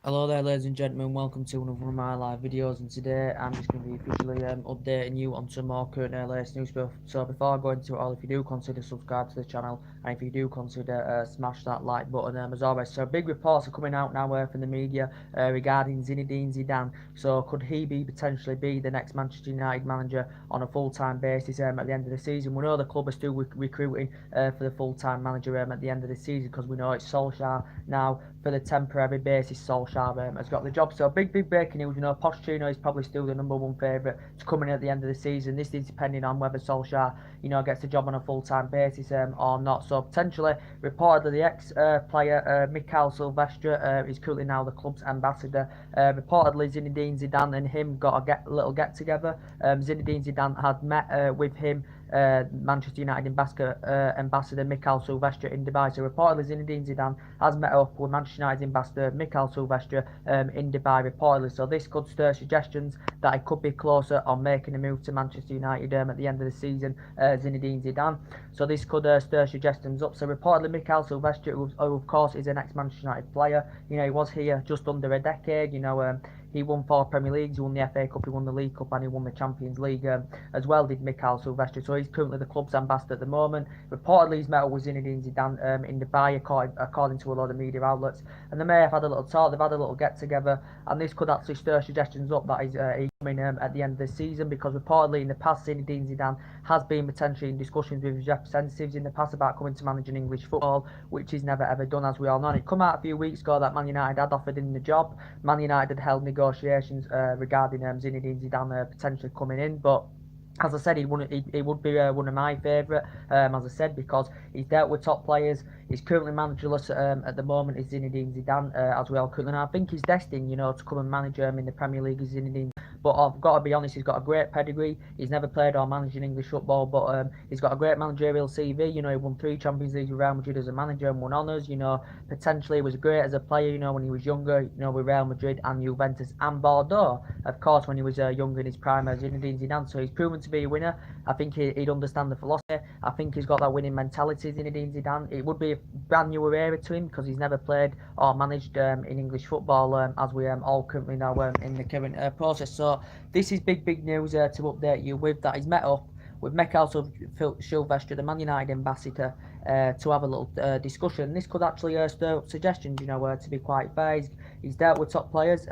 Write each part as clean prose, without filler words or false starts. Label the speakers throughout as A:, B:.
A: Hello there, ladies and gentlemen, welcome to another one of my live videos, and today I'm just going to be officially updating you on some more current latest news stuff. So before I go into it all, if you do consider subscribe to the channel, and if you do consider smash that like button as always. So big reports are coming out now from the media regarding Zinedine Zidane. So could he potentially be the next Manchester United manager on a full-time basis at the end of the season? We know the club are still recruiting for the full-time manager at the end of the season, because we know it's Solskjaer now for the temporary basis. Solskjaer has got the job. So big breaking news. Pochettino is probably still the #1 favourite to come in at the end of the season. This is depending on whether Solskjaer, gets the job on a full-time basis or not. So potentially, reportedly, the ex-player Mikhail Silvestre is currently now the club's ambassador. Reportedly, Zinedine Zidane and him got a little get-together. Zinedine Zidane had met with him, Manchester United ambassador Mikhail Silvestre, in Dubai. So reportedly Zinedine Zidane has met up with Manchester United ambassador Mikhail Silvestre in Dubai reportedly. So this could stir suggestions that he could be closer on making a move to Manchester United at the end of the season, Zinedine Zidane. So this could stir suggestions up. So reportedly Mikhail Silvestre, who of course is an ex-Manchester United player, he was here just under a decade. He won 4 Premier Leagues, he won the FA Cup, he won the League Cup, and he won the Champions League as well, did Mikhail Silvestre. So he's currently the club's ambassador at the moment. Reportedly he's met up with Zinedine Zidane in Dubai, according to a lot of media outlets. And they may have had a little talk, they've had a little get-together, and this could actually stir suggestions up that he's coming at the end of the season, because reportedly in the past Zinedine Zidane has been potentially in discussions with his representatives in the past about coming to manage an English football, which he's never ever done, as we all know. And it come out a few weeks ago that Man United had offered him the job. Man United had held negotiations regarding Zinedine Zidane potentially coming in, but as I said, he would be one of my favourite, as I said, because he's dealt with top players. He's currently managerless at the moment, is Zinedine Zidane, as we all currently know. I think he's destined, to come and manage in the Premier League, as Zinedine. But I've got to be honest, he's got a great pedigree. He's never played or managed in English football, but he's got a great managerial CV. He won 3 Champions Leagues with Real Madrid as a manager and won honours. Potentially he was great as a player, when he was younger, with Real Madrid and Juventus and Bordeaux. Of course, when he was younger in his prime as Zinedine Zidane. So he's proven to be a winner. I think he'd understand the philosophy. I think he's got that winning mentality, Zinedine Zidane. It would be a brand new era to him, because he's never played or managed in English football, as we all currently know in the current process. So this is big news to update you with, that he's met up with Mikhail Silvestre, the Man United ambassador, to have a little discussion. This could actually stir up suggestions, to be quite fair. He's dealt with top players,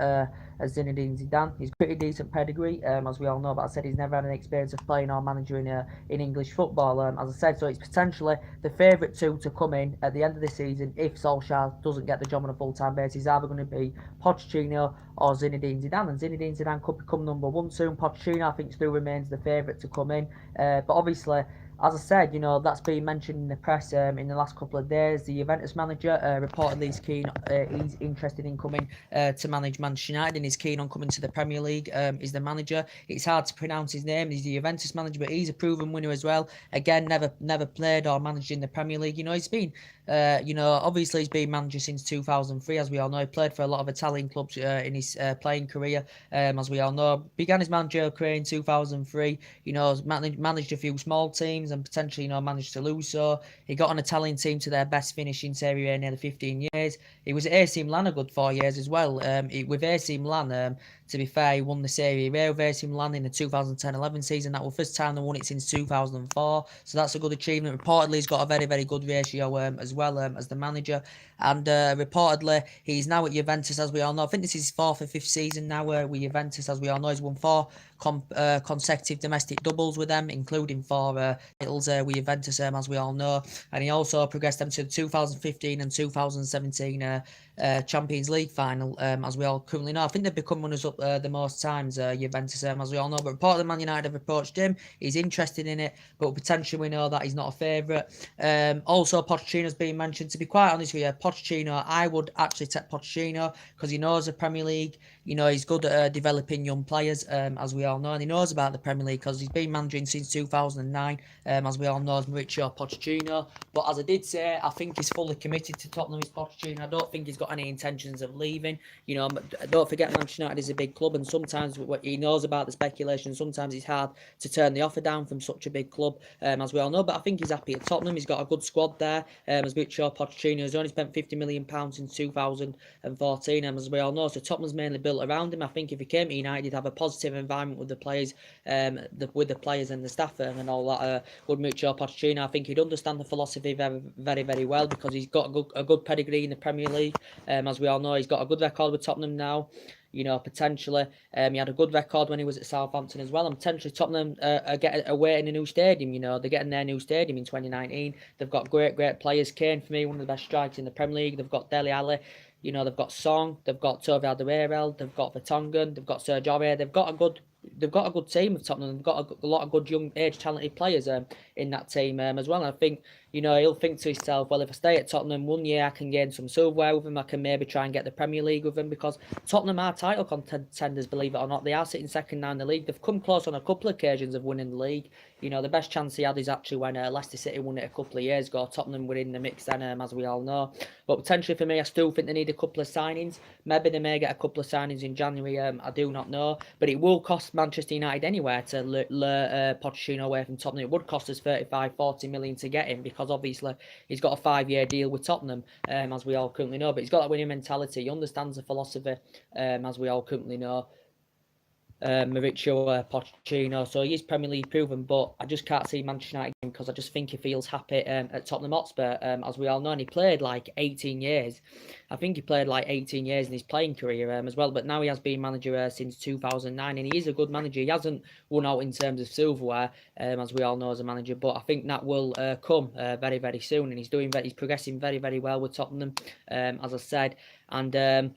A: as Zinedine Zidane. He's pretty decent pedigree, as we all know, but I said he's never had any experience of playing or managing in English football, as I said. So it's potentially the favourite two to come in at the end of the season if Solskjaer doesn't get the job on a full-time basis. Either going to be Pochettino or Zinedine Zidane, and Zinedine Zidane could become #1 soon. Pochettino, I think, still remains the favourite to come in, but obviously, as I said, that's been mentioned in the press in the last couple of days. The Juventus manager reportedly is keen, he's interested in coming to manage Manchester United, and he's keen on coming to the Premier League. Is the manager. It's hard to pronounce his name. He's the Juventus manager, but he's a proven winner as well. Again, never played or managed in the Premier League. He's been, obviously he's been manager since 2003, as we all know. He played for a lot of Italian clubs in his playing career, as we all know. Began his managerial career in 2003. Managed a few small teams and potentially, managed to lose. So he got an Italian team to their best finish in Serie A in nearly 15 years. He was at AC Milan a good 4 years as well. With AC Milan, to be fair, he won the Serie A with AC Milan in the 2010-11 season. That was the first time they won it since 2004. So that's a good achievement. Reportedly, he's got a very good ratio as well as the manager. And reportedly, he's now at Juventus, as we all know. I think this is his 4th or 5th season now with Juventus, as we all know. He's won 4 consecutive domestic doubles with them, including 4 titles with Juventus, as we all know. And he also progressed them to the 2015 and 2017 Champions League final, as we all currently know. I think they've become runners up the most times, Juventus, as we all know. But reportedly, Man United have approached him. He's interested in it, but potentially we know that he's not a favourite. Also, Pochettino's been mentioned. To be quite honest with you, Pochettino, I would actually take Pochettino, because he knows the Premier League. He's good at developing young players, as we all know, and he knows about the Premier League because he's been managing since 2009, as we all know, as Mauricio Pochettino. But as I did say, I think he's fully committed to Tottenham. Pochettino. I don't think he's got got any intentions of leaving. You know, don't forget Manchester United is a big club, and sometimes what he knows about the speculation, sometimes it's hard to turn the offer down from such a big club, as we all know. But I think he's happy at Tottenham. He's got a good squad there. As Mauricio Pochettino has only spent £50 million in 2014, as we all know. So Tottenham's mainly built around him. I think if he came to United, he'd have a positive environment with the players, with the players and the staff and all that. With Mauricio Pochettino, I think he'd understand the philosophy very, very, very well, because he's got a good pedigree in the Premier League. As we all know, he's got a good record with Tottenham now. You know, potentially, he had a good record when he was at Southampton as well. And potentially Tottenham are awaiting a new stadium. You know, they're getting their new stadium in 2019. They've got great players. Kane, for me, one of the best strikers in the Premier League. They've got Dele Alli. You know, they've got Song. They've got Toby Alderweireld. They've got Vertonghen. They've got Sergio Aurier. They've got a good team of Tottenham. They've got a lot of good young age talented players in that team as well. And I think, you know, he'll think to himself, well, if I stay at Tottenham 1 year, I can gain some silverware with him. I can maybe try and get the Premier League with him, because Tottenham are title contenders, believe it or not. They are sitting second now in the league. They've come close on a couple of occasions of winning the league. You know, the best chance he had is actually when Leicester City won it a couple of years ago. Tottenham were in the mix then, as we all know. But potentially for me, I still think they need a couple of signings. Maybe they may get a couple of signings in January. I do not know. But it will cost Manchester United anywhere to lure Pochettino away from Tottenham. It would cost us 35-40 million to get him, because obviously he's got a 5-year deal with Tottenham, as we all currently know. But he's got that winning mentality. He understands the philosophy, as we all currently know. Mauricio Pochettino, so he is Premier League proven, but I just can't see Manchester United, because I just think he feels happy at Tottenham Hotspur, as we all know. And he played like 18 years. I think he played like 18 years in his playing career as well, but now he has been manager since 2009, and he is a good manager. He hasn't won out in terms of silverware, as we all know, as a manager, but I think that will come very, very soon, and he's progressing very, very well with Tottenham, as I said. And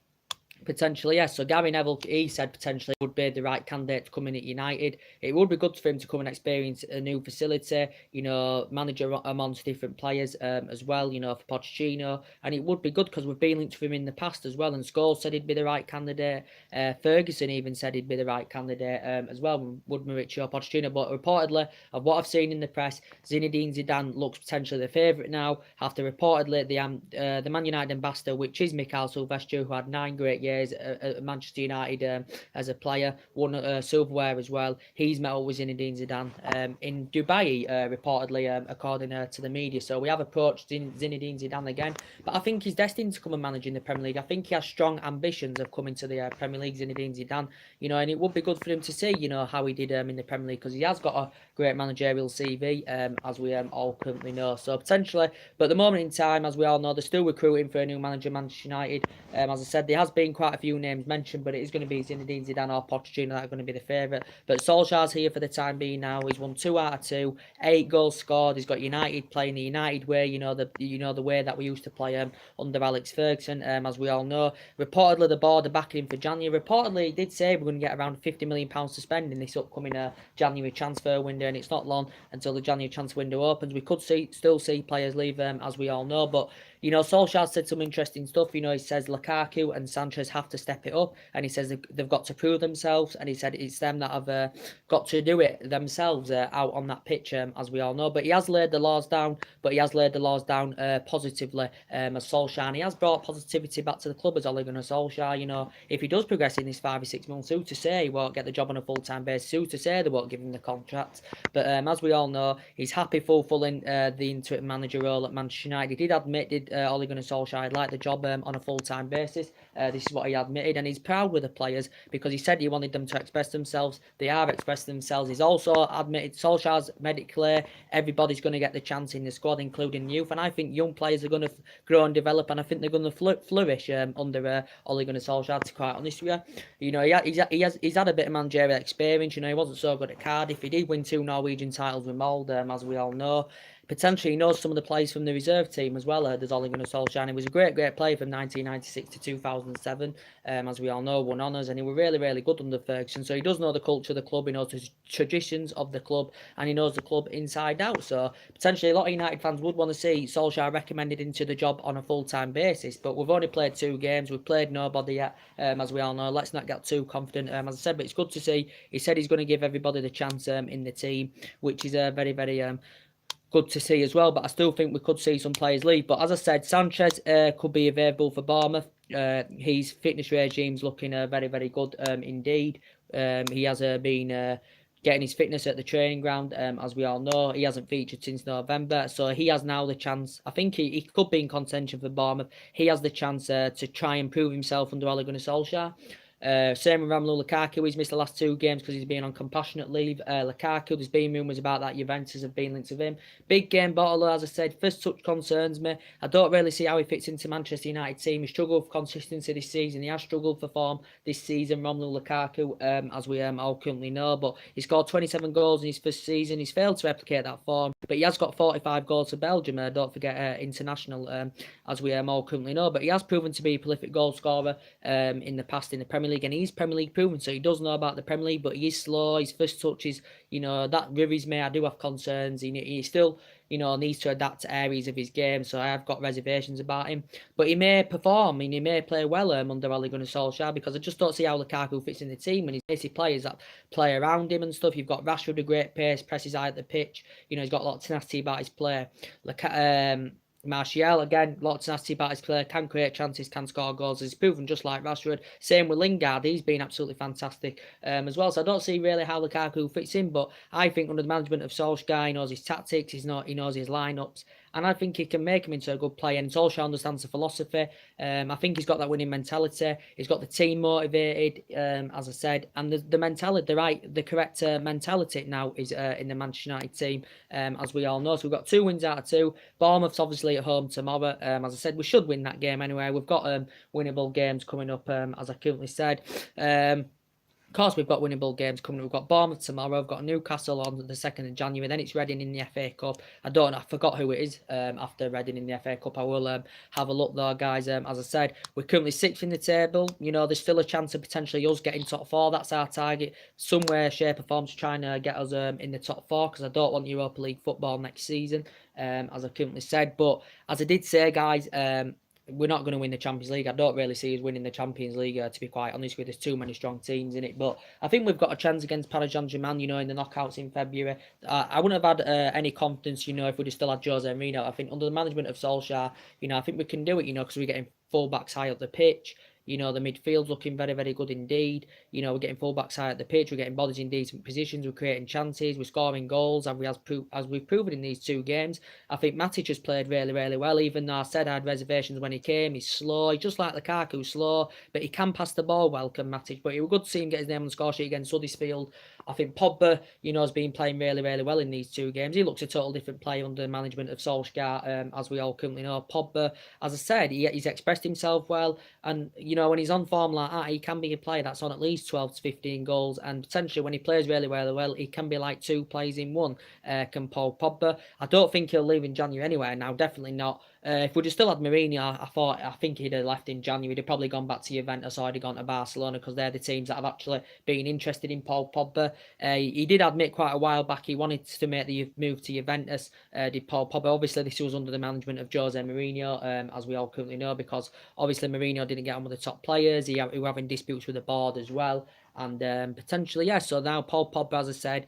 A: potentially, yes. So Gary Neville, he said potentially would be the right candidate to come in at United. It would be good for him to come and experience a new facility, you know, manager amongst different players as well, you know, for Pochettino. And it would be good because we've been linked to him in the past as well. And Scholes said he'd be the right candidate. Ferguson even said he'd be the right candidate as well, would Mauricio Pochettino. But reportedly, of what I've seen in the press, Zinedine Zidane looks potentially the favourite now, after reportedly the Man United ambassador, which is Mikhail Silvestre, who had 9 great years at Manchester United as a player, won silverware as well. He's met up with Zinedine Zidane in Dubai, reportedly, according to the media. So we have approached Zinedine Zidane again, but I think he's destined to come and manage in the Premier League. I think he has strong ambitions of coming to the Premier League, Zinedine Zidane, you know, and it would be good for him to see, you know, how he did in the Premier League, because he has got a great managerial CV, as we all currently know. So potentially, but at the moment in time, as we all know, they're still recruiting for a new manager, Manchester United. As I said, there has been quite a few names mentioned, but it is going to be Zinedine Zidane or Pochettino that are going to be the favourite. But Solskjaer's here for the time being now. He's won 2 out of 2, 8 goals scored. He's got United playing the United way, you know, the way that we used to play under Alex Ferguson, as we all know. Reportedly, the board are backing him for January. Reportedly, he did say we're going to get around £50 million to spend in this upcoming January transfer window, and it's not long until the January transfer window opens. We could still see players leave, as we all know, but you know, Solskjaer said some interesting stuff. You know, he says Lukaku and Sanchez have to step it up, and he says they've got to prove themselves, and he said it's them that have got to do it themselves out on that pitch, as we all know. But he has laid the laws down, positively, as Solskjaer, and he has brought positivity back to the club as Ole Gunnar Solskjaer. You know, if he does progress in this 5 or 6 months, who to say he won't get the job on a full-time basis, who to say they won't give him the contract. But as we all know, he's happy fulfilling the interim manager role at Manchester United. He did admit, Ole Gunnar Solskjaer, I'd like the job on a full-time basis. This is what he admitted, and he's proud with the players because he said he wanted them to express themselves. They are expressing themselves. He's also admitted, Solskjaer's made it clear, everybody's going to get the chance in the squad, including youth, and I think young players are going to grow and develop, and I think they're going to flourish under Ole Gunnar Solskjaer, to be quite honest with you. You know, he's had a bit of managerial experience. You know, he wasn't so good at Cardiff. He did win 2 Norwegian titles with Molde, as we all know. Potentially, he knows some of the players from the reserve team as well. There's Ole Gunnar Solskjaer. He was a great player from 1996 to 2007, as we all know, won honours, and he was really, really good under Ferguson. So he does know the culture of the club, he knows the traditions of the club, and he knows the club inside out. So potentially, a lot of United fans would want to see Solskjaer recommended into the job on a full-time basis. But we've only played 2 games. We've played nobody yet, as we all know. Let's not get too confident, as I said. But it's good to see. He said he's going to give everybody the chance in the team, which is very, very good to see as well. But I still think we could see some players leave. But as I said, Sanchez could be available for Bournemouth. his fitness regime's looking very, very good indeed. He has been getting his fitness at the training ground. As we all know, he hasn't featured since November, so he has now the chance. I think he could be in contention for Bournemouth. He has the chance to try and prove himself under Ole Gunnar Solskjaer. Same with Romelu Lukaku. He's missed the last 2 games because he's been on compassionate leave. Lukaku, there's been rumours about that Juventus have been linked with him. Big game bottle, as I said. First touch concerns me. I don't really see how he fits into Manchester United team. He struggled with consistency this season. He has struggled for form this season, Romelu Lukaku, as we all currently know. But he scored 27 goals in his first season. He's failed to replicate that form. But he has got 45 goals for Belgium. Don't forget international, as we all currently know. But he has proven to be a prolific goal scorer in the past in the Premier League. And he's Premier League proven, so he does know about the Premier League, but he is slow. His first touch is, that worries me. I do have concerns. He still, needs to adapt to areas of his game, so I have got reservations about him. But he may perform, and he may play well under Ole Gunnar Solskjaer, because I just don't see how Lukaku fits in the team, and he's basic players that play around him and stuff. You've got Rashford, a great pace, presses high at the pitch. He's got a lot of tenacity about his play. Martial, again, a lot of tenacity about his play, can create chances, can score goals. He's proven just like Rashford. Same with Lingard, he's been absolutely fantastic as well. So I don't see really how Lukaku fits in, but I think under the management of Solskjaer, he knows his tactics, he knows his lineups, and I think he can make him into a good player. And Solskjaer understands the philosophy. I think he's got that winning mentality. He's got the team motivated, as I said, and the mentality, the correct mentality now is in the Manchester United team, as we all know. So we've got 2 wins out of 2. Bournemouth's obviously at home tomorrow. As I said, we should win that game anyway. We've got winnable games coming up, as I currently said. Of course, we've got winnable games coming up. We've got Bournemouth tomorrow. We've got Newcastle on the 2nd of January. Then it's Reading in the FA Cup. I forgot who it is after Reading in the FA Cup. I will have a look though, guys. As I said, we're currently 6th in the table. There's still a chance of potentially us getting top 4. That's our target. Some way, shape or form to try and get us in the top 4, because I don't want Europa League football next season, as I currently said. But as I did say, guys, we're not going to win the Champions League. I don't really see us winning the Champions League, to be quite honest with you. There's too many strong teams in it. But I think we've got a chance against Paris Saint-Germain, in the knockouts in February. I wouldn't have had any confidence, if we'd have still had Jose Mourinho. I think under the management of Solskjaer, I think we can do it, because we're getting full-backs high up the pitch. The midfield's looking very, very good indeed. We're getting full-backs high at the pitch. We're getting bodies in decent positions. We're creating chances. We're scoring goals, as we've proven in these 2 games. I think Matic has played really, really well, even though I said I had reservations when he came. He's slow. He's just like Lukaku, slow, but he can pass the ball well, can Matic. But it was good to see him get his name on the score sheet against Huddersfield. I think Pogba, has been playing really, really well in these 2 games. He looks a total different player under the management of Solskjaer, as we all currently know. Pogba, as I said, he's expressed himself well, and when he's on form like that, he can be a player that's on at least 12 to 15 goals, and potentially when he plays really, really well, he can be like 2 plays in one, can Paul Pogba. I don't think he'll leave in January anyway, now definitely not. If we'd have still had Mourinho, I think he'd have left in January. He'd have probably gone back to Juventus, or he'd have gone to Barcelona, because they're the teams that have actually been interested in Paul Pogba. He did admit quite a while back he wanted to make the move to Juventus, did Paul Pogba. Obviously, this was under the management of Jose Mourinho, as we all currently know, because obviously Mourinho didn't get on with the top players. He were having disputes with the board as well, and potentially, yeah. So now Paul Pogba, as I said,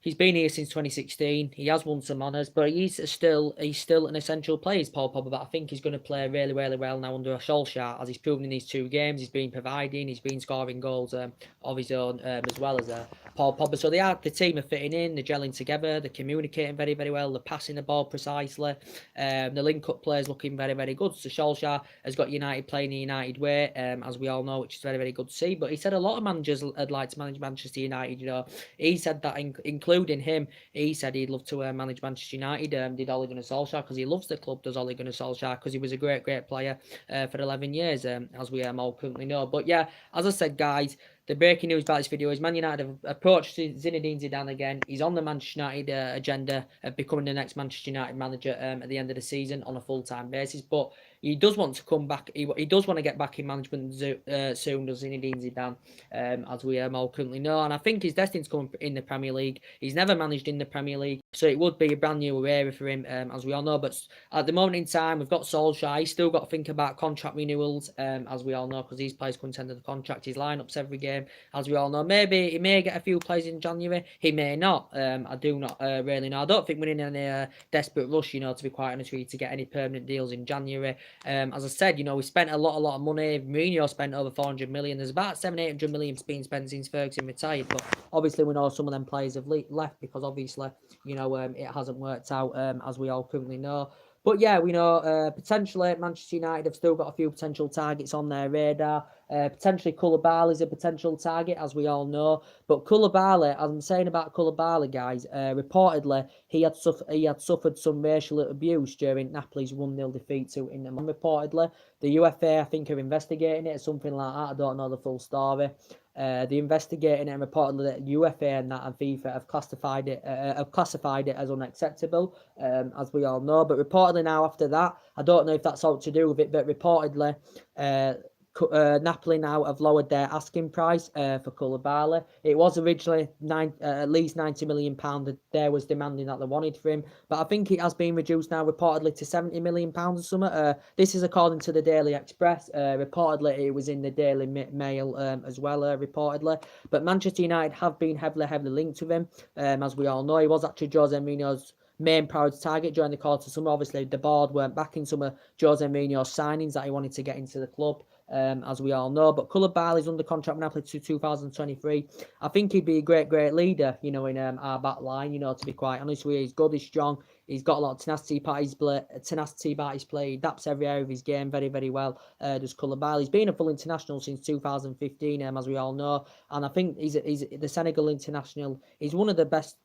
A: he's been here since 2016. He has won some honours, but he's still an essential player, is Paul Pogba. But I think he's going to play really, really well now under Solskjaer, as he's proven in these 2 games. He's been providing, he's been scoring goals of his own, as well as Paul Pogba. So the team are fitting in, they're gelling together, they're communicating very, very well, they're passing the ball precisely. The link-up play is looking very, very good. So Solskjaer has got United playing the United way, as we all know, which is very, very good to see. But he said a lot of managers would like to manage Manchester United. He said that, including him, he said he'd love to manage Manchester United. Did Ole Gunnar Solskjaer, because he loves the club, does Ole Gunnar Solskjaer, because he was a great, great player for 11 years, as we all currently know. But yeah, as I said, guys, the breaking news about this video is Man United have approached Zinedine Zidane again. He's on the Manchester United agenda of becoming the next Manchester United manager at the end of the season on a full-time basis. But he does want to come back. He does want to get back in management soon, does Zinedine Zidane, as we all currently know. And I think he's destined to come in the Premier League. He's never managed in the Premier League, so it would be a brand new area for him, as we all know. But at the moment in time, we've got Solskjaer. He's still got to think about contract renewals, as we all know, because these players couldn't enter the contract. His lineups every game, as we all know. Maybe he may get a few players in January. He may not. I do not really know. I don't think we're in any desperate rush, to be quite honest with you, to get any permanent deals in January. As I said, we spent a lot of money. Mourinho spent over 400 million. There's about 700-800 million being spent since Ferguson retired. But obviously, we know some of them players have left because obviously, it hasn't worked out as we all currently know. But yeah, we know potentially Manchester United have still got a few potential targets on their radar. Potentially Koulibaly is a potential target, as we all know. But Koulibaly, as I'm saying about Koulibaly, guys, reportedly he had suffered some racial abuse during Napoli's 1-0 defeat to Inter Milan. Reportedly, the UEFA, I think, are investigating it or something like that. I don't know the full story. They're investigating it, and reportedly that UEFA and FIFA have classified it as unacceptable, as we all know. But reportedly now after that, I don't know if that's all to do with it, but reportedly, Napoli now have lowered their asking price for Koulibaly. It was originally at least £90 million that they was demanding that they wanted for him, but I think it has been reduced now reportedly to £70 million or something. This is according to the Daily Express. Reportedly it was in the Daily Mail as well, reportedly. But Manchester United have been heavily linked with him. As we all know, he was actually Jose Mourinho's main priority target during the course of summer. Obviously, the board weren't backing some of Jose Mourinho's signings that he wanted to get into the club, as we all know. But Koulibaly is under contract with Napoli to 2023. I think he'd be a great leader, in our back line, to be quite honest with you. He's good, he's strong, he's got a lot of tenacity about his play. He adapts every area of his game very well. Does Koulibaly. He's been a full international since 2015, as we all know. And I think he's the Senegal international. He's one of the best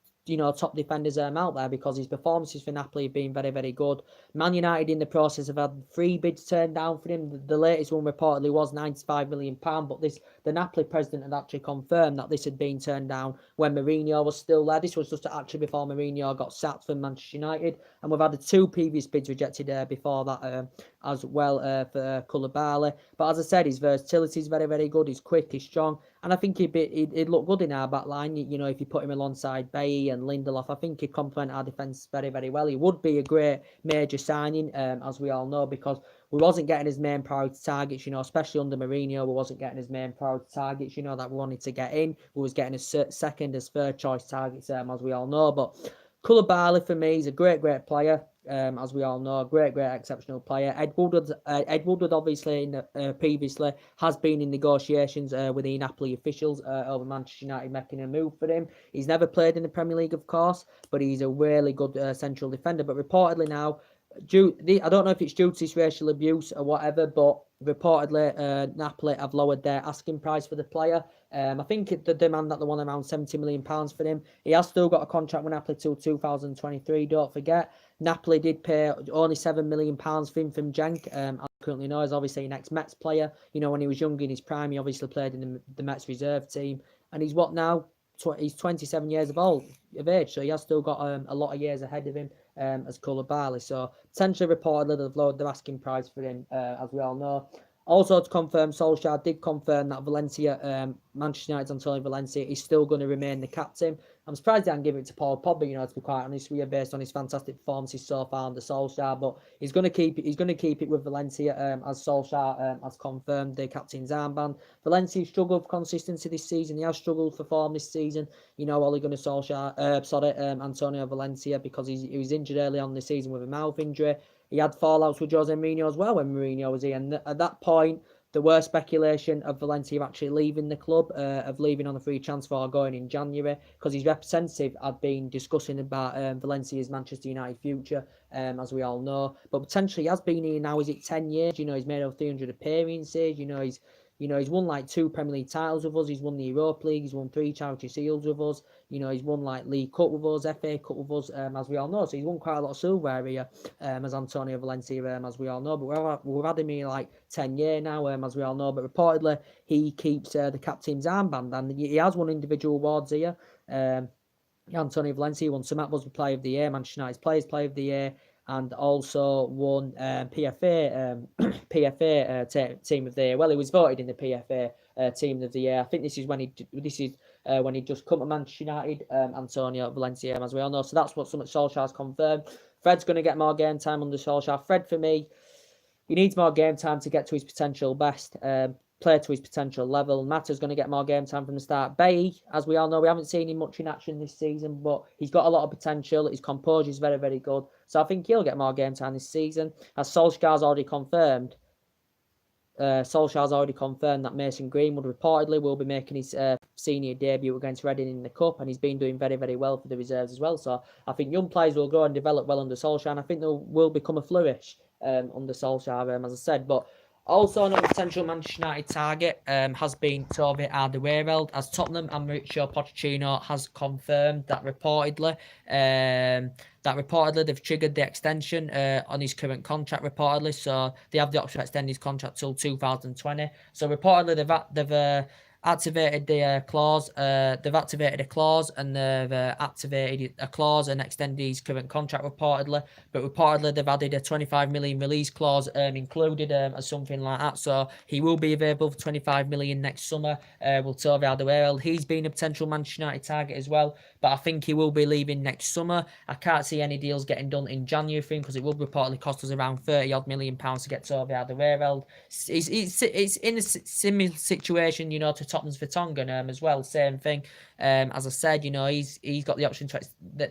A: top defenders out there because his performances for Napoli have been very good. Man United in the process have had 3 bids turned down for him. The latest one reportedly was £95 million, but the Napoli president had actually confirmed that this had been turned down when Mourinho was still there. This was just actually before Mourinho got sacked from Manchester United, and we've had the 2 previous bids rejected before that as well for Koulibaly. But as I said, his versatility is very good. He's quick, he's strong, and I think he'd look good in our back line. If you put him alongside Bailly and Lindelof, I think he'd complement our defence very well. He would be a great major signing, as we all know, because we wasn't getting his main priority targets, especially under Mourinho. We wasn't getting his main priority targets, that we wanted to get in. We was getting his second, his third choice targets, as we all know. But Koulibaly for me is a great player. As we all know, great exceptional player. Ed Woodward obviously previously has been in negotiations with the Napoli officials over Manchester United making a move for him. He's never played in the Premier League, of course, but he's a really good central defender. But reportedly now, I don't know if it's due to this racial abuse or whatever, but reportedly Napoli have lowered their asking price for the player. I think the demand that they want around £70 million for him. He has still got a contract with Napoli till 2023, don't forget. Napoli did pay only £7 million for him from Genk. As I currently know, he's obviously an ex-Mets player. When he was young in his prime, he obviously played in the Mets reserve team. And he's what now? He's 27 years of age, so he has still got a lot of years ahead of him as Koulibaly. So potentially reportedly they've lowered the asking price for him, as we all know. Also to confirm, Solskjaer did confirm that Manchester United's Antonio Valencia is still going to remain the captain. I'm surprised they didn't give it to Paul Pogba, to be quite honest with you, based on his fantastic performances so far under Solskjaer. But he's going to keep it with Valencia, as Solskjaer has confirmed the captain's armband. Valencia struggled for consistency this season. He has struggled for form this season. Ole Gunnar Solskjaer, Antonio Valencia, because he was injured early on the season with a mouth injury. He had fallouts with Jose Mourinho as well when Mourinho was here. And at that point, there were speculation of Valencia actually leaving the club, of leaving on a free transfer or going in January, because his representative had been discussing about Valencia's Manchester United future, as we all know. But potentially he has been here now, is it 10 years? He's made over 300 appearances. He's won like 2 Premier League titles with us. He's won the Europa League. He's won 3 Charity Shields with us. He's won like League Cup with us, FA Cup with us, as we all know. So he's won quite a lot of silverware here, as Antonio Valencia, as we all know. But we've had him here like 10 years now, as we all know. But reportedly, he keeps the captain's armband, and he has won individual awards here. Antonio Valencia won Samat Player of the Year, Manchester United's Players Player of the Year, and also won PFA Team of the Year. Well, he was voted in the PFA Team of the Year. I think this is when he just come to Manchester United, Antonio Valencia, as we all know. So that's what Solskjaer's confirmed. Fred's going to get more game time under Solskjaer. Fred, for me, he needs more game time to get to his potential best. play to his potential level. Mata's going to get more game time from the start. Bailly, as we all know, we haven't seen him much in action this season, but he's got a lot of potential. His composure is very, very good. So I think he'll get more game time this season. As Solskjaer's already confirmed, that Mason Greenwood reportedly will be making his senior debut against Reading in the Cup, and he's been doing very, very well for the reserves as well. So I think young players will grow and develop well under Solskjaer, and I think they will become a flourish under Solskjaer, as I said. But also another potential Manchester United target has been Toby Alderweireld, as Tottenham and Mauricio Pochettino has confirmed that reportedly they've triggered the extension on his current contract reportedly, so they have the option to extend his contract till 2020. So reportedly they've activated the clause. They've activated a clause, and they've activated a clause and extended his current contract reportedly. But reportedly they've added a 25 million release clause included as something like that. So he will be available for 25 million next summer. Will Toby Alderweireld. He's been a potential Manchester United target as well, but I think he will be leaving next summer. I can't see any deals getting done in January for him, because it will reportedly cost us around £30 million to get Toby Alderweireld. It's in a similar situation, to Tottenham's Vertonghen as well. Same thing. As I said, he's got the option to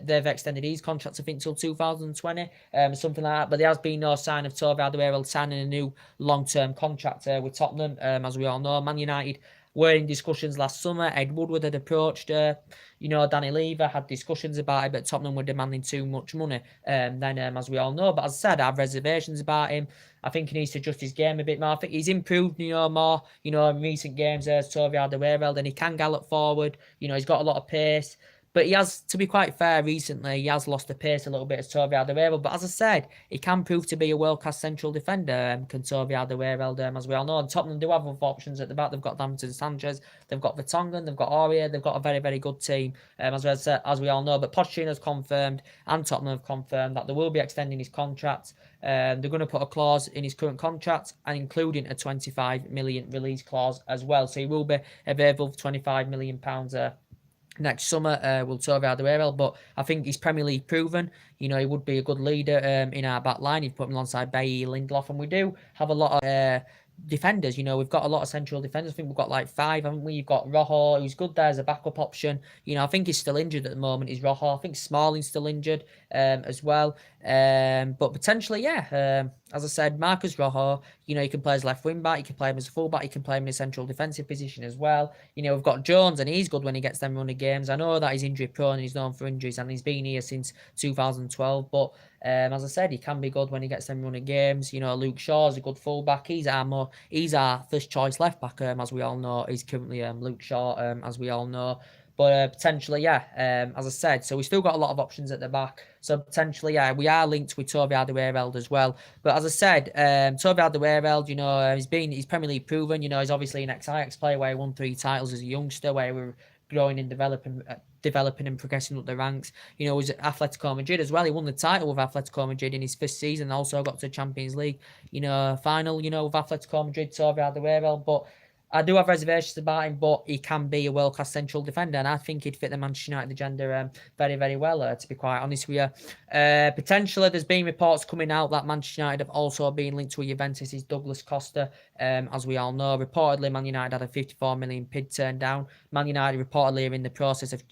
A: they've extended his contract, I think, until 2020, something like that. But there has been no sign of Toby Alderweireld signing a new long-term contract with Tottenham. As we all know, Man United were in discussions last summer. Ed Woodward had approached Danny Lever, had discussions about it, but Tottenham were demanding too much money. As we all know. But as I said, I have reservations about him. I think he needs to adjust his game a bit more. I think he's improved, more, in recent games as Toby Alderweireld, and he can gallop forward. He's got a lot of pace. But he has, to be quite fair, recently, he has lost the pace a little bit as Toby Alderweireld. But as I said, he can prove to be a world-class central defender, can Toby Alderweireld, as we all know. And Tottenham do have other options at the back. They've got Davinson Sanchez, they've got Vertonghen, they've got Aurier, they've got a very, very good team, as we all know. But Pochettino's confirmed, and Tottenham have confirmed, that they will be extending his contract. They're going to put a clause in his current contract, and including a 25 million release clause as well. So he will be available for £25 million next summer, will Toby Alderweireld. But I think he's Premier League proven. He would be a good leader in our back line. You've put him alongside Bailly, Lindelof, and we do have a lot of defenders. We've got a lot of central defenders. I think we've got like 5, haven't we? You've got Rojo, who's good there as a backup option. I think he's still injured at the moment. He's Rojo. I think Smalling's still injured as well. But potentially, as I said, Marcus Rojo, he can play as left wing back, he can play him as a full back, he can play him in a central defensive position as well. We've got Jones, and he's good when he gets them running games. I know that he's injury prone and he's known for injuries, and he's been here since 2012, but as I said, he can be good when he gets them running games. Luke Shaw's a good fullback. He's our first choice left back, as we all know. He's currently Luke Shaw, as we all know. But potentially, as I said, so we've still got a lot of options at the back. So potentially, we are linked with Toby Alderweireld as well. But as I said, Toby Alderweireld, he's Premier League proven. He's obviously an ex-Ajax player where he won 3 titles as a youngster, where we were growing and developing and progressing up the ranks. He was at Atletico Madrid as well. He won the title with Atletico Madrid in his first season. Also got to the Champions League, final, with Atletico Madrid, Toby Alderweireld. But I do have reservations about him, but he can be a world-class central defender, and I think he'd fit the Manchester United agenda very, very well, to be quite honest with you. Potentially, there's been reports coming out that Manchester United have also been linked to Juventus' Douglas Costa, as we all know. Reportedly, Man United had a 54 million bid turned down. Man United reportedly are in the process of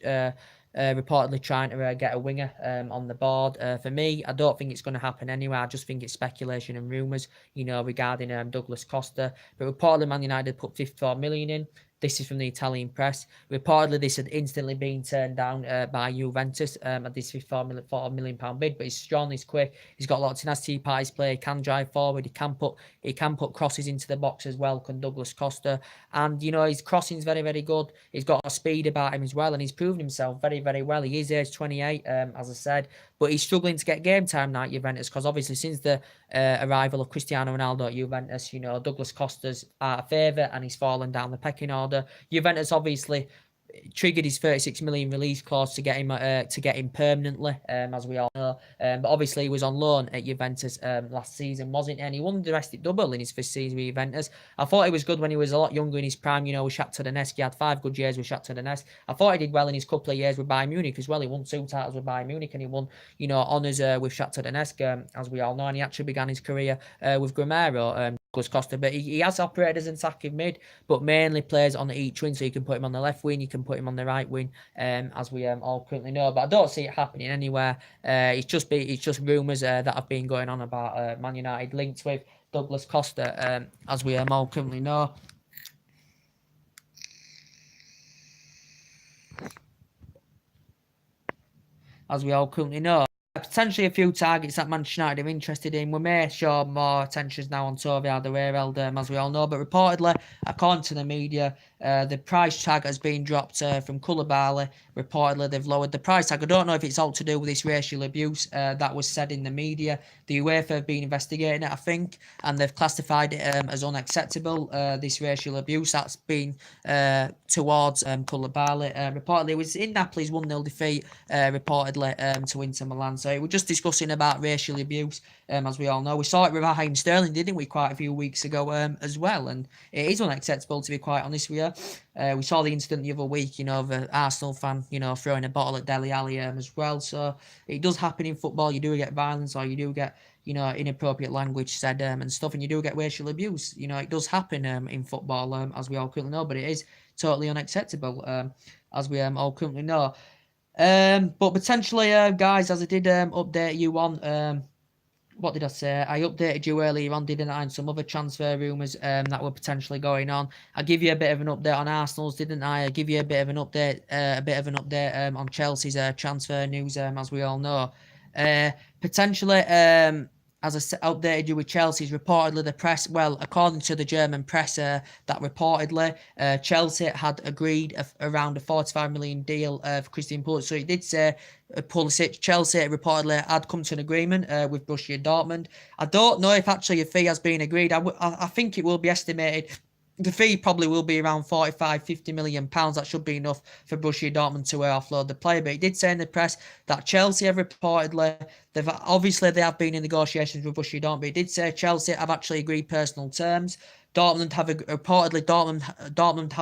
A: reportedly trying to get a winger on the board. For me, I don't think it's going to happen anyway. I just think it's speculation and rumours, regarding Douglas Costa. But reportedly, Man United put 54 million in. This is from the Italian press. Reportedly, this had instantly been turned down by Juventus at this £54 million bid. But he's strong, he's quick, he's got a lot of tenacity, parties play, he can drive forward, he can put crosses into the box as well, can Douglas Costa. And his crossing's very, very good. He's got a speed about him as well, and he's proven himself very, very well. He is age 28, as I said, but he's struggling to get game time now at Juventus, because obviously since the arrival of Cristiano Ronaldo at Juventus, Douglas Costa's out of favour and he's fallen down the pecking order. Juventus obviously triggered his 36 million release clause to get him permanently, as we all know. But obviously he was on loan at Juventus last season, wasn't he? And he won the domestic double in his first season with Juventus. I thought he was good when he was a lot younger in his prime, with Shakhtar Donetsk. He had 5 good years with Shakhtar Donetsk. I thought he did well in his couple of years with Bayern Munich as well. He won 2 titles with Bayern Munich, and he won, honours with Shakhtar Donetsk, as we all know. And he actually began his career with Gramero, Douglas Costa, but he has operated as an attacking mid, but mainly plays on each wing, so you can put him on the left wing, you can put him on the right wing, as we all currently know. But I don't see it happening anywhere. It's just rumours that have been going on about Man United linked with Douglas Costa, as we all currently know. As we all currently know. Potentially a few targets that Manchester United are interested in. We may show more attentions now on Toby Alderweireld, as we all know. But reportedly, according to the media, the price tag has been dropped from Koulibaly. Reportedly, they've lowered the price tag. I don't know if it's all to do with this racial abuse that was said in the media. The UEFA have been investigating it, I think, and they've classified it as unacceptable, this racial abuse that's been towards Koulibaly. Reportedly, it was in Napoli's 1-0 defeat, reportedly, to Inter Milan. So we're just discussing about racial abuse, as we all know. We saw it with Raheem Sterling, didn't we, quite a few weeks ago as well, and it is unacceptable, to be quite honest with you. We saw the incident the other week, of an Arsenal fan, throwing a bottle at Dele Alli as well. So it does happen in football. You do get violence, or you do get, inappropriate language said and stuff, and you do get racial abuse. It does happen in football, as we all currently know, but it is totally unacceptable, as we all currently know. But potentially, guys, as I did update you on, what did I say? I updated you earlier on, didn't I, on some other transfer rumours that were potentially going on. I give you a bit of an update on Arsenal's, didn't I? I give you a bit of an update, on Chelsea's transfer news, as we all know. Potentially, as I updated you with Chelsea's, reportedly the press, well, according to the German press, that reportedly Chelsea had agreed around a 45 million deal for Christian Pulisic. So he did say Pulisic, Chelsea reportedly had come to an agreement with Borussia Dortmund. I don't know if actually a fee has been agreed. I think it will be estimated. The fee probably will be around 45-50 million pounds. That should be enough for Borussia Dortmund to offload the player. But he did say in the press that Chelsea have reportedly, they have been in negotiations with Borussia Dortmund. But he did say Chelsea have actually agreed personal terms. Dortmund have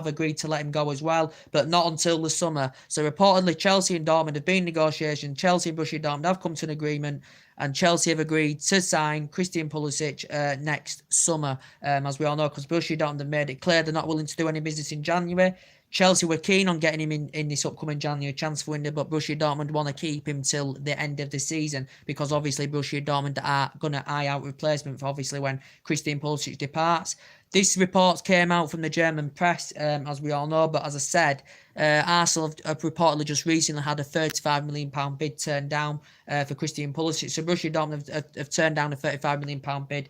A: agreed to let him go as well, but not until the summer. So reportedly, Chelsea and Dortmund have been in negotiations. Chelsea and Borussia Dortmund have come to an agreement, and Chelsea have agreed to sign Christian Pulisic next summer, as we all know, because Borussia Dortmund have made it clear they're not willing to do any business in January. Chelsea were keen on getting him in this upcoming January transfer window, but Borussia Dortmund want to keep him till the end of the season, because obviously Borussia Dortmund are going to eye out replacement for obviously when Christian Pulisic departs. This report came out from the German press, as we all know, but as I said, Arsenal have reportedly just recently had a £35 million bid turned down for Christian Pulisic. So Borussia Dortmund have turned down a £35 million bid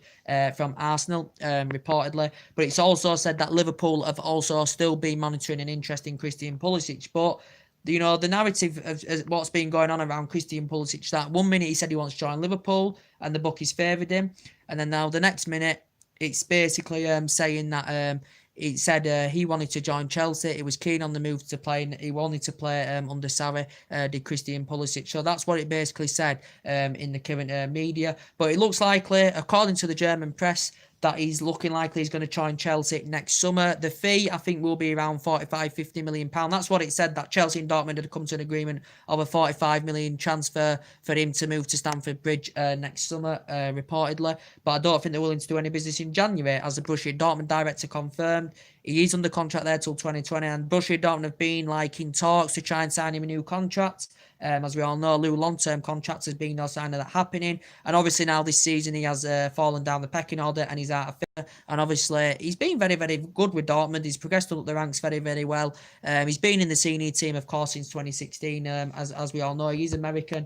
A: from Arsenal, reportedly. But it's also said that Liverpool have also still been monitoring an interest in Christian Pulisic. But the narrative of what's been going on around Christian Pulisic, that 1 minute he said he wants to join Liverpool and the bookies favoured him, and then now the next minute it's basically saying that it said he wanted to join Chelsea. He was keen on the move to play. He wanted to play under Sarri, did Christian Pulisic. So that's what it basically said in the current media. But it looks likely, according to the German press, that he's looking likely he's going to join Chelsea next summer. The fee, I think, will be around 45-50 million pounds. That's what it said, that Chelsea and Dortmund had come to an agreement of a 45 million transfer for him to move to Stamford Bridge next summer, reportedly. But I don't think they're willing to do any business in January, as the Borussia Dortmund director confirmed. He is under contract there till 2020, and Borussia Dortmund have been in talks to try and sign him a new contract. As we all know, long-term contracts has been no sign of that happening. And obviously now this season he has fallen down the pecking order and he's out of favour. And obviously he's been very, very good with Dortmund. He's progressed up the ranks very, very well. He's been in the senior team, of course, since 2016. As we all know, he's American.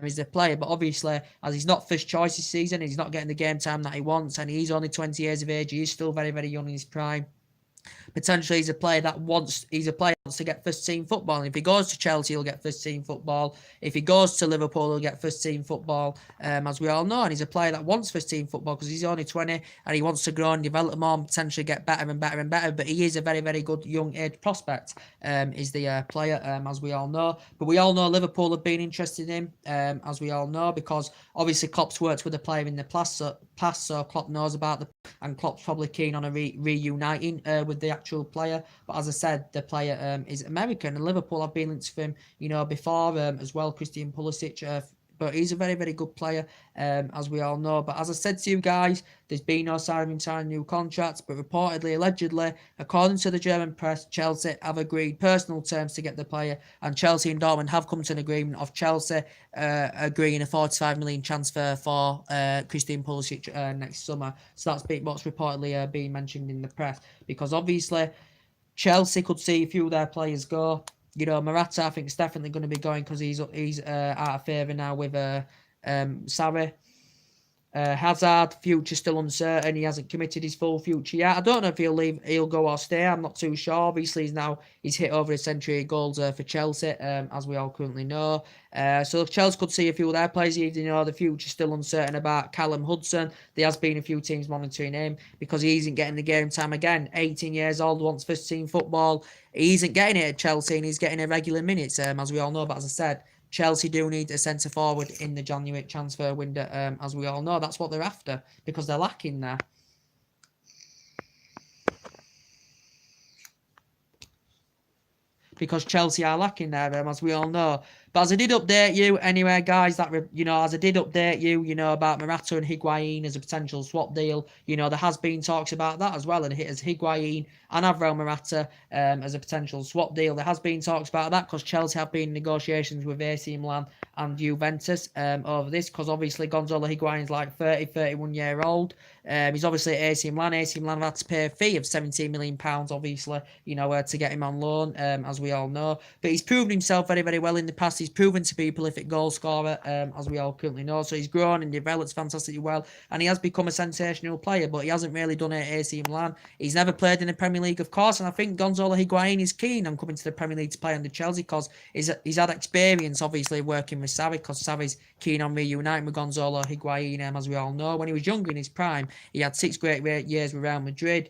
A: He's a player. But obviously, as he's not first choice this season, he's not getting the game time that he wants. And he's only 20 years of age. He is still very, very young in his prime. Potentially he's a player that wants to get first team football. And if he goes to Chelsea, he'll get first team football. If he goes to Liverpool, he'll get first team football, as we all know. And he's a player that wants first team football because he's only 20 and he wants to grow and develop more and potentially get better and better and better. But he is a very, very good young age prospect, is the player, as we all know. But we all know Liverpool have been interested in him, as we all know, because obviously Klopp's worked with the player in the past, so Klopp knows about and Klopp's probably keen on a reuniting with the actual player. But as I said, the player is American, and Liverpool have been linked to him, before as well. Christian Pulisic but he's a very, very good player, as we all know. But as I said to you guys, there's been no sign of him signing new contracts, but reportedly, allegedly, according to the German press, Chelsea have agreed personal terms to get the player, and Chelsea and Dortmund have come to an agreement of Chelsea agreeing a 45 million transfer for Christian Pulisic next summer. So that's what's reportedly being mentioned in the press, because obviously Chelsea could see a few of their players go. You know, Morata, I think, is definitely going to be going because he's out of favour now with Sarri. Hazard, future still uncertain. He hasn't committed his full future yet. I don't know if he'll leave, he'll go or stay. I'm not too sure. Obviously, he's hit over a century of goals for Chelsea, as we all currently know. So Chelsea could see a few of their players. You know, the future's still uncertain about Callum Hudson. There has been a few teams monitoring him because he isn't getting the game time again. 18 years old, wants first team football. He isn't getting it at Chelsea, and he's getting irregular minutes, as we all know. But as I said, Chelsea do need a centre forward in the January transfer window, as we all know. That's what they're after because they're lacking there. Because Chelsea are lacking there, as we all know. But as I did update you, anyway, guys, as I did update you, about Morata and Higuain as a potential swap deal. There has been talks about that as well, and as Higuain and Alvaro Morata as a potential swap deal. There has been talks about that because Chelsea have been in negotiations with AC Milan and Juventus over this, because obviously Gonzalo Higuain is like 31-year-old. He's obviously at AC Milan. AC Milan have had to pay a fee of £17 million, obviously, to get him on loan, as we all know. But he's proven himself very, very well in the past. He's proven to be a prolific goal scorer, as we all currently know. So he's grown and developed fantastically well, and he has become a sensational player, but he hasn't really done it at AC Milan. He's never played in the Premier League, of course, and I think Gonzalo Higuain is keen on coming to the Premier League to play under Chelsea because he's had experience, obviously, working with Sarri, because Sarri's keen on reuniting with Gonzalo Higuain, as we all know. When he was younger in his prime, he had 6 great years with Real Madrid.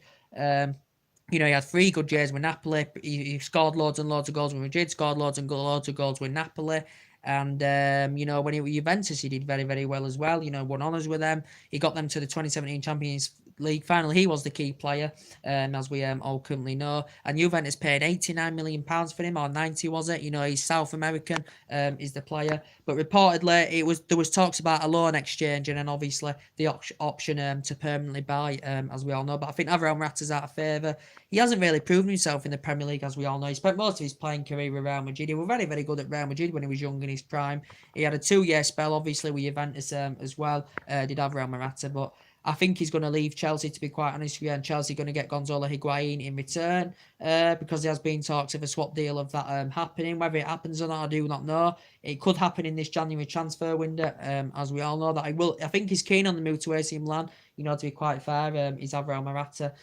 A: He had 3 good years with Napoli. He scored loads and loads of goals with Madrid, scored loads and loads of goals with Napoli. And, when he was Juventus, he did very, very well as well. Won honours with them. He got them to the 2017 Champions League final. He was the key player, as we all currently know. And Juventus paid £89 million for him, or 90 was it? He's South American, is the player. But reportedly, there was talks about a loan exchange and then obviously the option to permanently buy, as we all know. But I think Alvaro Morata's out of favour. He hasn't really proven himself in the Premier League, as we all know. He spent most of his playing career with Real Madrid. He was very, very good at Real Madrid when he was young in his prime. He had a 2-year spell, obviously, with Juventus as well. Did Alvaro Morata, but I think he's going to leave Chelsea, to be quite honest with you, and Chelsea going to get Gonzalo Higuain in return, because there has been talks of a swap deal of that happening. Whether it happens or not, I do not know. It could happen in this January transfer window, as we all know. That I think he's keen on the move to AC Milan, to be quite fair. He's Alvaro Morata.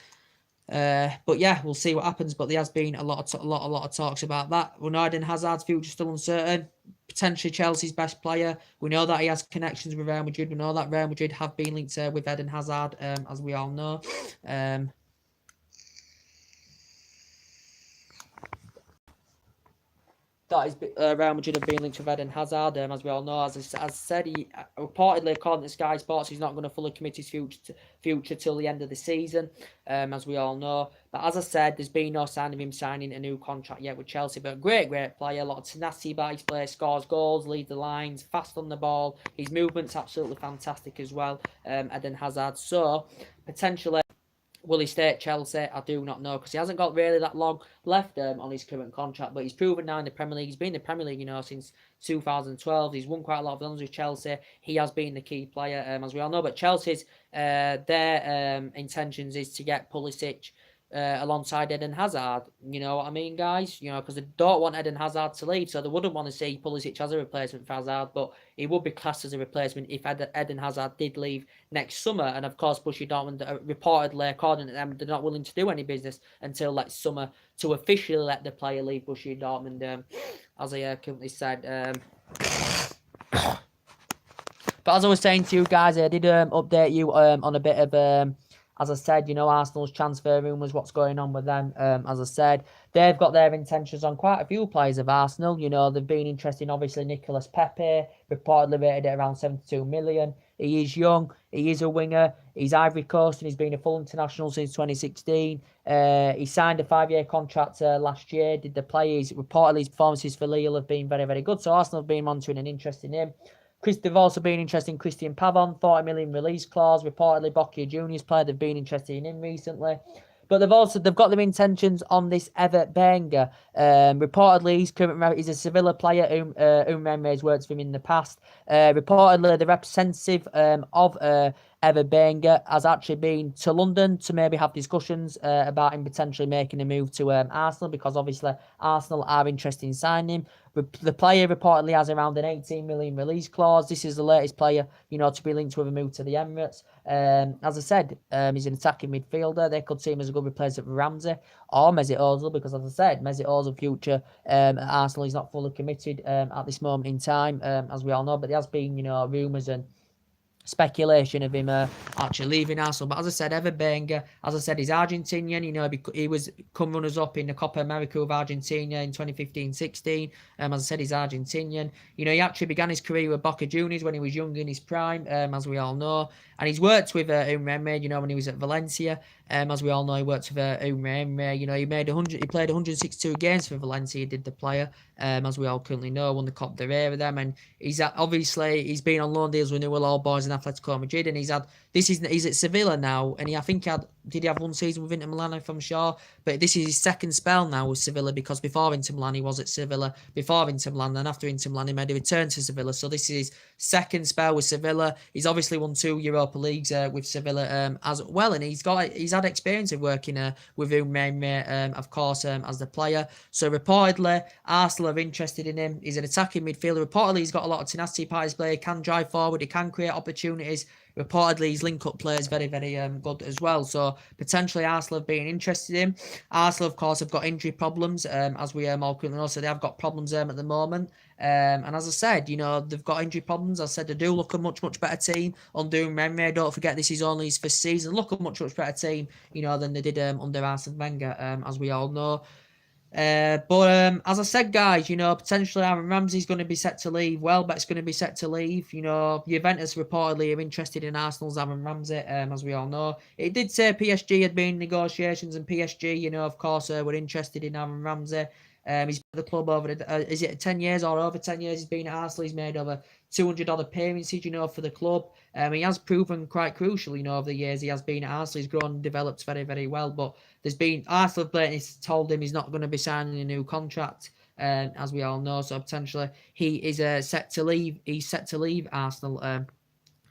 A: But yeah, we'll see what happens. But there has been a lot of talks about that. We know Eden Hazard's future still uncertain. Potentially Chelsea's best player. We know that he has connections with Real Madrid. We know that Real Madrid have been linked with Eden Hazard, as we all know. That is Real Madrid have been linked with Eden Hazard, as we all know. As I said, he reportedly, according to Sky Sports, he's not going to fully commit his future till the end of the season, as we all know. But as I said, there's been no sign of him signing a new contract yet with Chelsea. But great player, a lot of tenacity about his play, scores goals, leads the lines, fast on the ball. His movement's absolutely fantastic as well, Eden Hazard. So potentially, will he stay at Chelsea? I do not know, because he hasn't got really that long left on his current contract. But he's proven now in the Premier League. He's been in the Premier League, since 2012. He's won quite a lot of runs with Chelsea. He has been the key player, as we all know. But Chelsea's, their intentions is to get Pulisic alongside Eden Hazard. You know what I mean, guys? Because they don't want Eden Hazard to leave, so they wouldn't want to see Pulisic as a replacement for Hazard, but he would be classed as a replacement if Eden Hazard did leave next summer. And of course, Borussia Dortmund reportedly, according to them, they're not willing to do any business until next summer to officially let the player leave Borussia Dortmund, as I currently said. But as I was saying to you guys, I did update you on a bit of as I said, Arsenal's transfer rumours, what's going on with them. As I said, they've got their intentions on quite a few players of Arsenal. They've been interested in, obviously, Nicolas Pepe, reportedly rated at around 72 million. He is young. He is a winger. He's Ivory Coast, and he's been a full international since 2016. He signed a 5-year contract last year. Did the play? Reportedly, his performances for Lille have been very, very good. So Arsenal have been monitoring and interested in him. They've also been interested in Christian Pavon, 40 million release clause. Reportedly, Bocchia Junior's player. They've been interested in him recently. But they've got their intentions on this Everett Benga. Reportedly, he's a Sevilla player whom has worked for him in the past. Reportedly, the representative of Everett Benga has actually been to London to maybe have discussions about him potentially making a move to Arsenal, because obviously Arsenal are interested in signing him. The player reportedly has around an 18 million release clause. This is the latest player, to be linked with a move to the Emirates. As I said, he's an attacking midfielder. They could see him as a good replacement for Ramsey or Mesut Ozil, because as I said, Mesut Ozil future at Arsenal is not fully committed at this moment in time, as we all know. But there has been, rumours and speculation of him actually leaving Arsenal. But as I said, Evan Benga, as I said, he's Argentinian. He was come runners up in the Copa America of Argentina in 2015-16. As I said, he's Argentinian. He actually began his career with Boca Juniors when he was young in his prime, as we all know. And he's worked with Umremme, when he was at Valencia. As we all know, he worked with Umremme. He played 162 games for Valencia, did the player. As we all currently know, won the Copa del Rey with them. And he's been on loan deals with Newell's Old Boys and Atletico Madrid. And he's at Sevilla now. And did he have one season with Inter Milan, if I'm sure? But this is his second spell now with Sevilla, because before Inter Milan he was at Sevilla, before Inter Milan, and after Inter Milan he made a return to Sevilla. So this is his second spell with Sevilla. He's obviously won 2 Europa Leagues with Sevilla as well, and he's had experience of working with Umremme, of course, as the player. So reportedly Arsenal are interested in him. He's an attacking midfielder. Reportedly he's got a lot of tenacity part of his play. He can drive forward, he can create opportunities. Reportedly, his link-up play is very, very good as well. So, potentially, Arsenal have been interested in him. Arsenal, of course, have got injury problems, as we all currently know. So, they have got problems at the moment. And as I said, they've got injury problems. As I said, they do look a much, much better team under Umremme. Don't forget, this is only his first season. Look a much, much better team, than they did under Arsene Wenger, as we all know. But as I said, guys, potentially Aaron Ramsey's going to be set to leave. Welbeck's going to be set to leave. Juventus reportedly are interested in Arsenal's Aaron Ramsey, as we all know. It did say PSG had been in negotiations, and PSG, of course, were interested in Aaron Ramsey. He's been at the club over, is it 10 years or over 10 years? He's been at Arsenal. He's made over 200 odd appearances, for the club. He has proven quite crucial, over the years he has been at Arsenal. He's grown and developed very, very well. But Arsenal have blatantly told him he's not going to be signing a new contract, as we all know. So potentially he is set to leave. He's set to leave Arsenal,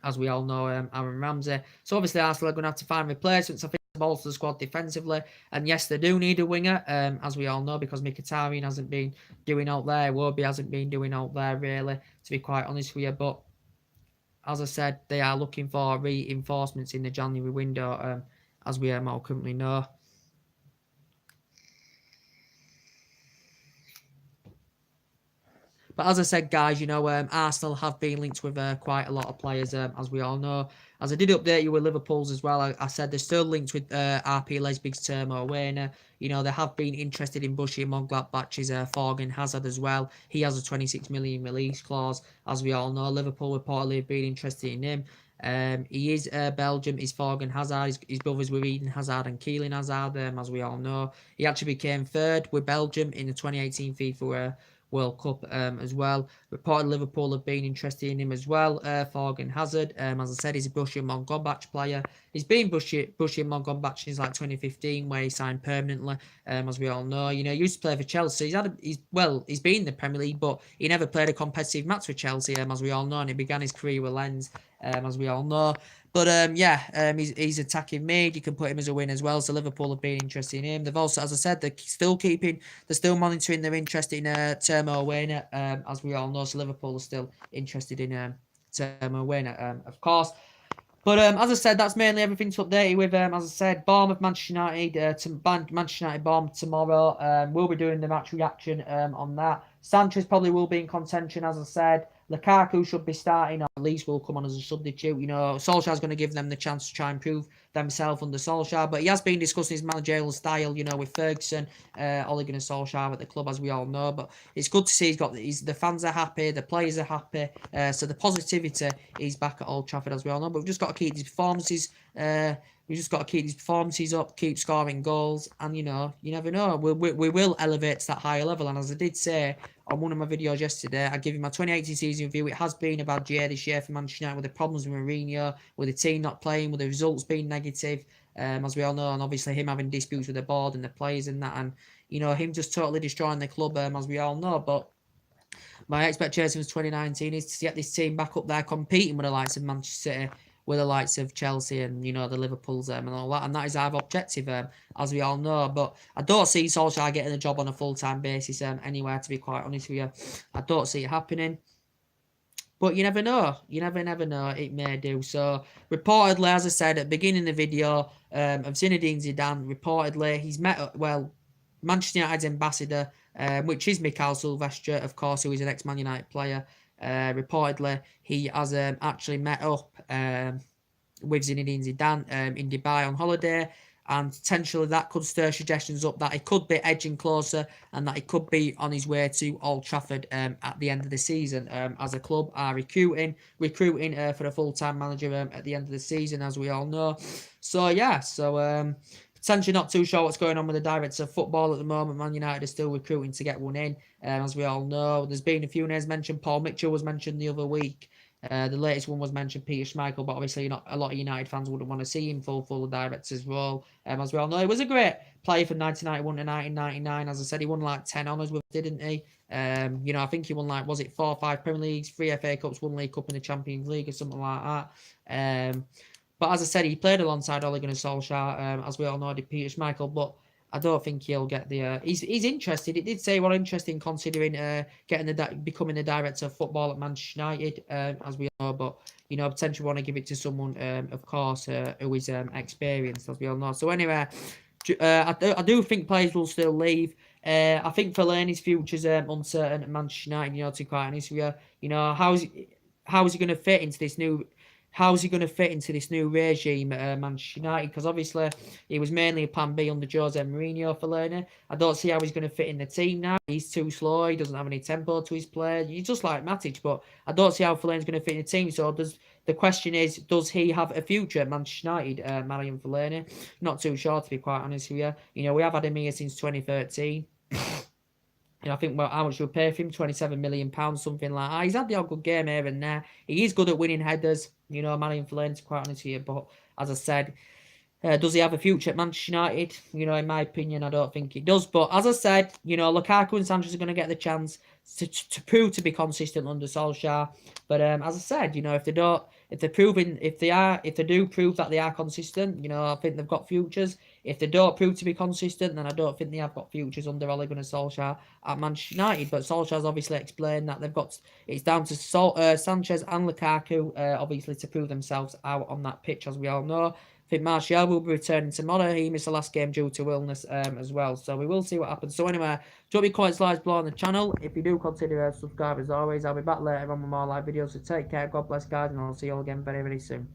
A: as we all know, Aaron Ramsey. So obviously Arsenal are going to have to find replacements. I think bolster the squad defensively, and yes, they do need a winger, as we all know, because Mkhitaryan hasn't been doing out there. Iwobi hasn't been doing out there, really, to be quite honest with you. But as I said, they are looking for reinforcements in the January window, as we all currently know. But as I said, guys, Arsenal have been linked with quite a lot of players, as we all know. As I did update you with Liverpool's as well, I said they're still linked with RP Leipzig's Timo Werner. They have been interested in Borussia Mönchengladbach's Thorgan Hazard as well. He has a 26 million release clause, as we all know. Liverpool reportedly have been interested in him. He is Belgium. He's Thorgan Hazard. His brothers were Eden Hazard and Keelan Hazard, as we all know. He actually became third with Belgium in the 2018 FIFA World Cup as well. Reported Liverpool have been interested in him as well. Thorgan Hazard, as I said, he's a Borussia Mönchengladbach player. He's been Borussia Mönchengladbach since like 2015, where he signed permanently, as we all know. He used to play for Chelsea. He's been in the Premier League, but he never played a competitive match with Chelsea, as we all know, and he began his career with Lens, as we all know. But he's attacking mid. You can put him as a win as well. So Liverpool have been interested in him. They've also, as I said, they're still monitoring their interest in Timo Werner, as we all know. So Liverpool are still interested in Timo Werner, of course. But as I said, that's mainly everything to update you with. As I said, Bournemouth, Manchester United, Manchester United, Bournemouth tomorrow. We'll be doing the match reaction on that. Sanchez probably will be in contention, as I said. Lukaku should be starting, or at least will come on as a substitute. Solskjaer's going to give them the chance to try and prove themselves under Solskjaer. But he has been discussing his managerial style, with Ferguson, Ole Gunnar Solskjaer at the club, as we all know. But it's good to see the fans are happy, the players are happy. So the positivity is back at Old Trafford, as we all know. But we've just got to keep these performances. Up, keep scoring goals, and you never know. We will elevate to that higher level. And as I did say, on one of my videos yesterday. I give you my 2018 season review. It has been a bad year this year for Manchester United, with the problems with Mourinho, with the team not playing, with the results being negative, as we all know, and obviously him having disputes with the board and the players and that, and him just totally destroying the club, as we all know. But my expectation for 2019 is to get this team back up there competing with the likes of Manchester City, with the likes of Chelsea and, the Liverpools and all that. And that is our objective, as we all know. But I don't see Solskjaer getting a job on a full-time basis anywhere, to be quite honest with you. I don't see it happening. But you never know. You never know. It may do. So, reportedly, as I said at the beginning of the video, of Zinedine Zidane, reportedly, he's met, Manchester United's ambassador, which is Mikhail Silvestre, of course, who is an ex-Man United player. Reportedly, he has actually met up with Zinedine Zidane in Dubai on holiday, and potentially that could stir suggestions up that he could be edging closer and that he could be on his way to Old Trafford at the end of the season, as a club are recruiting for a full-time manager at the end of the season, as we all know. So yeah, potentially not too sure what's going on with the director of football at the moment. Man United is still recruiting to get one in, as we all know. There's been a few names mentioned. Paul Mitchell was mentioned the other week. The latest one was mentioned, Peter Schmeichel, but obviously not a lot of United fans wouldn't want to see him full the director's role. As we all know, he was a great player from 1991 to 1999. As I said, he won like 10 honours with, didn't he? I think he won like, was it 4 or 5 Premier Leagues, 3 FA Cups, 1 League Cup in the Champions League or something like that. But as I said, he played alongside Ole Gunnar Solskjaer, as we all know, did Peter Schmeichel, but I don't think he'll get the. He's interested. It did say what interested in considering becoming the director of football at Manchester United, as we all know. But potentially want to give it to someone, of course, who is experienced, as we all know. So anyway, I do think players will still leave. I think Fellaini's future's uncertain at Manchester United. To be quite honest with you, how is he going to fit into this new? How's he going to fit into this new regime at Manchester United? Because obviously he was mainly a plan B under Jose Mourinho for Fellaini. I don't see how he's going to fit in the team now. He's too slow. He doesn't have any tempo to his play. He's just like Matic, but I don't see how Fellaini's going to fit in the team. So the question is, does he have a future at Manchester United, Marian Fellaini? Not too sure, to be quite honest with you. We have had him here since 2013. I think, how much we pay for him? £27 million, something like that. He's had the odd good game here and there. He is good at winning headers, Marion Fellaini, to be quite honest with you. But as I said, does he have a future at Manchester United? In my opinion, I don't think he does. But as I said, Lukaku and Sanchez are going to get the chance to prove to be consistent under Solskjaer. But as I said, if they do prove that they are consistent, I think they've got futures. If they don't prove to be consistent, then I don't think they have got futures under Ole Gunnar Solskjaer at Manchester United. But Solskjaer's obviously explained that it's down to Sanchez and Lukaku, obviously, to prove themselves out on that pitch, as we all know. I think Martial will be returning tomorrow. He missed the last game due to illness as well. So we will see what happens. So anyway, drop your comments, likes below on the channel. If you do consider subscribe as always, I'll be back later on with more live videos. So take care. God bless, guys, and I'll see you all again very, very soon.